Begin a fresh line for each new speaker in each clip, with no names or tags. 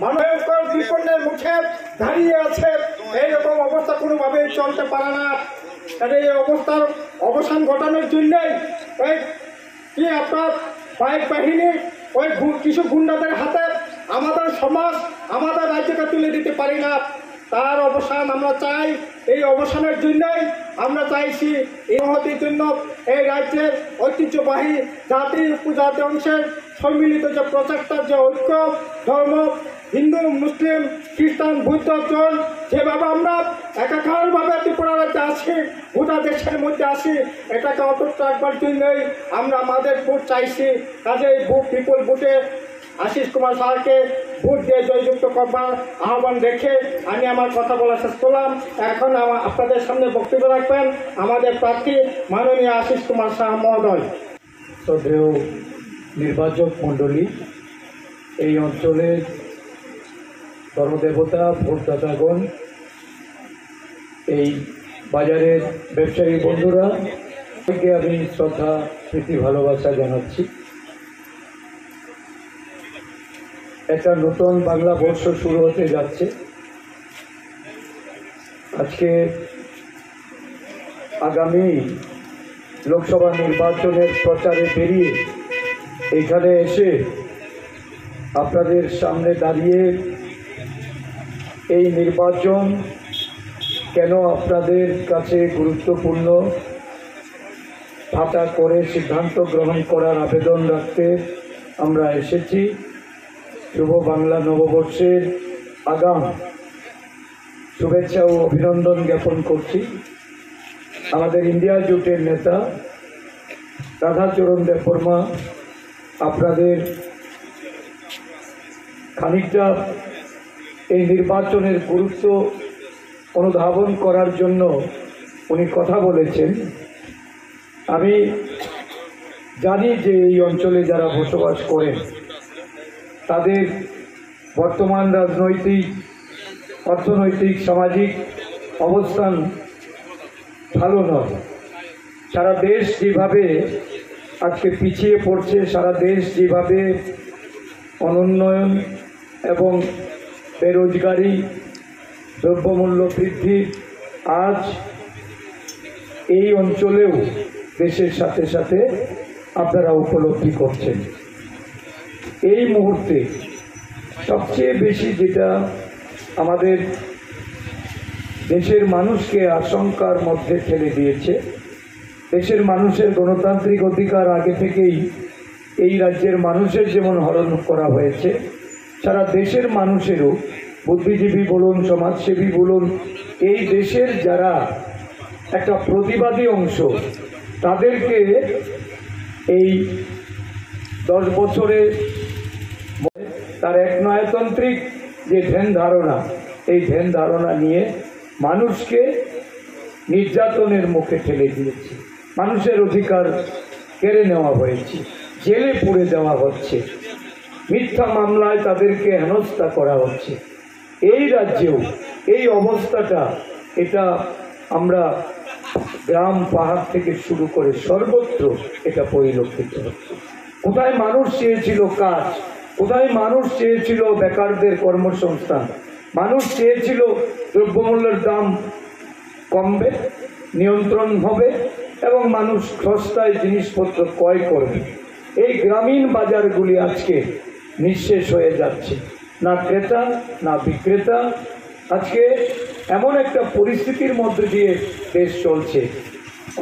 মানবকর বিপন্নের মুখে দাঁড়িয়ে আছে। এইরকম অবস্থা কোনোভাবেই চলতে পারে না। এই অবস্থার অবসান ঘটানোর জন্যই কি আপনার বাইক বাহিনী ওই কিছু গুন্ডাদের হাতে আমাদের সমাজ আমাদের রাজ্যকে তুলে দিতে পারি না। তার অবসান আমরা চাই। এই অবসানের জন্যই আমরা চাইছি এই মহতির জন্য এই রাজ্যের ঐতিহ্যবাহী জাতি উপজাতি অংশের সম্মিলিত যে প্রচেষ্টার যে ঐক্য, ধর্ম, হিন্দু, মুসলিম, খ্রিস্টান, বৌদ্ধ জন যেভাবে আমরা একাকারভাবে ত্রিপুরা রাজ্যে আছি, গোটা দেশের মধ্যে আছি, এটাকে অটুট রাখবার জন্যই আমরা আমাদের ভোট চাইছি। কাজেই ভোট পিপল ভোটে আশিস কুমার সাহাকে ভোট দিয়ে জয়যুক্ত করবার আহ্বান রেখে আমি আমার কথা বলা শেষ করলাম। এখন আপনাদের সামনে বক্তব্য রাখবেন আমাদের প্রার্থী মাননীয় আশিস কুমার সাহা মহোদয়।
শ্রদ্ধেয় নির্বাচক মণ্ডলী, এই অঞ্চলের ধর্মদেবতা, ভোটদাতাগণ, এই বাজারের ব্যবসায়ী বন্ধুরা, সবাইকে আমি শ্রদ্ধা, প্রীতি, ভালোবাসা জানাচ্ছি। একটা নতুন বাংলা বর্ষ শুরু হতে যাচ্ছে। আজকে আগামী লোকসভা নির্বাচনের প্রচারে বেরিয়ে এখানে এসে আপনাদের সামনে দাঁড়িয়ে এই নির্বাচন কেন আপনাদের কাছে গুরুত্বপূর্ণ তা করে সিদ্ধান্ত গ্রহণ করার আবেদন রাখতে আমরা এসেছি। শুভ বাংলা নববর্ষের আগাম শুভেচ্ছা ও অভিনন্দন জ্ঞাপন করছি। আমাদের ইন্ডিয়া জোটের নেতা রাধাচরণ দেববর্মা আপনাদের খানিকটা এই নির্বাচনের গুরুত্ব অনুধাবন করার জন্য উনি কথা বলেছেন। আমি জানি যে এই অঞ্চলে যারা বসবাস করেন তাদের বর্তমান রাজনৈতিক, অর্থনৈতিক, সামাজিক অবস্থান ভালো নয়। সারা দেশ যেভাবে আজকে পিছিয়ে পড়ছে, সারা দেশ যেভাবে অনুন্নয়ন এবং বেরোজগারি, দ্রব্যমূল্য বৃদ্ধি, আজ এই অঞ্চলেও দেশের সাথে সাথে আপনারা উপলব্ধি করছেন। এই মুহূর্তে সবচেয়ে বেশি যেটা আমাদের দেশের মানুষকে আশঙ্কার মধ্যে ঠেলে দিয়েছে, দেশের মানুষের গণতান্ত্রিক অধিকার আগে থেকেই এই রাজ্যের মানুষের যেমন হরণ করা হয়েছে, সারা দেশের মানুষেরও, বুদ্ধিজীবী বলুন, সমাজসেবী বলুন, এই দেশের যারা একটা প্রতিবাদী অংশ, তাদেরকে এই 10 বছরে তার এক নয়াতান্ত্রিক যে ধ্যান ধারণা, এই ধ্যান ধারণা নিয়ে মানুষকে নির্যাতনের মুখে ঠেলে দিয়েছে। মানুষের অধিকার কেড়ে নেওয়া হয়েছে, জেলে পুরে দেওয়া হচ্ছে, মিথ্যা মামলায় তাদেরকে হেনস্থা করা হচ্ছে। এই রাজ্যেও এই অবস্থাটা, এটা আমরা গ্রাম পাহাড় থেকে শুরু করে সর্বত্র এটা পরিলক্ষিত হচ্ছে। কোথায় মানুষ চেয়েছিল কাজ, কোথায় মানুষ চেয়েছিল বেকারদের কর্মসংস্থান, মানুষ চেয়েছিল দ্রব্যমূল্যের দাম কমবে, নিয়ন্ত্রণ হবে এবং মানুষ সস্তায় জিনিসপত্র ক্রয় করবে। এই গ্রামীণ বাজারগুলি আজকে নিঃশেষ হয়ে যাচ্ছে, না ক্রেতা না বিক্রেতা। আজকে এমন একটা পরিস্থিতির মধ্যে দিয়ে দেশ চলছে,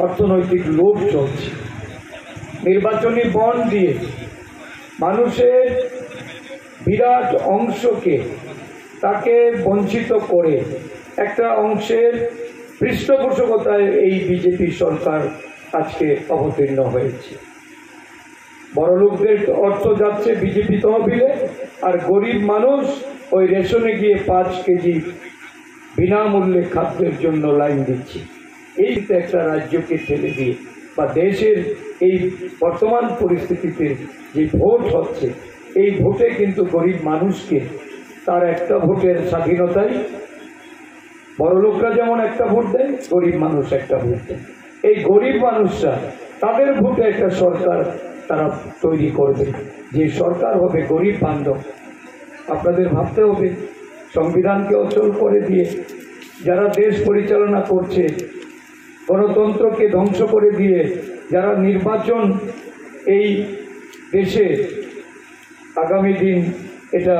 অর্থনৈতিক লোভ চলছে, নির্বাচনী বন্ড দিয়ে মানুষের বিরাট অংশকে তাকে বঞ্চিত করে একটা অংশের পৃষ্ঠপোষকতায় এই বিজেপি সরকার আজকে অবতীর্ণ হয়েছে। বড়লোকদের অর্থ যাচ্ছে বিজেপি তহবিলে, আর গরিব মানুষ ওই রেশনে গিয়ে 5 কেজি বিনামূল্যে খাদ্যের জন্য লাইন দিচ্ছে। এই একটা রাজ্যকে ঠেলে দিয়ে বা দেশের এই বর্তমান পরিস্থিতিতে যে ভোট হচ্ছে, এই ভোটে কিন্তু গরিব মানুষকে তার একটা ভোটের স্বাধীনতায়, বড়লোকরা যেমন একটা ভোট দেয়, গরিব মানুষ একটা ভোট দেয়। এই গরিব মানুষরা তাদের ভোটে একটা সরকার তারা তৈরি করবে, যে সরকার হবে গরিব বান্ধব, আপনাদের ভাবতে হবে, সংবিধানকে অচল করে দিয়ে যারা দেশ পরিচালনা করছে, গণতন্ত্রকে ধ্বংস করে দিয়ে যারা নির্বাচন এই দেশে আগামী দিন এটা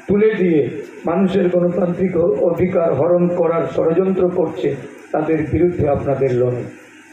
তুলে দিয়ে মানুষের গণতান্ত্রিক অধিকার হরণ করার ষড়যন্ত্র করছে, তাদের বিরুদ্ধে আপনাদের লড়াই।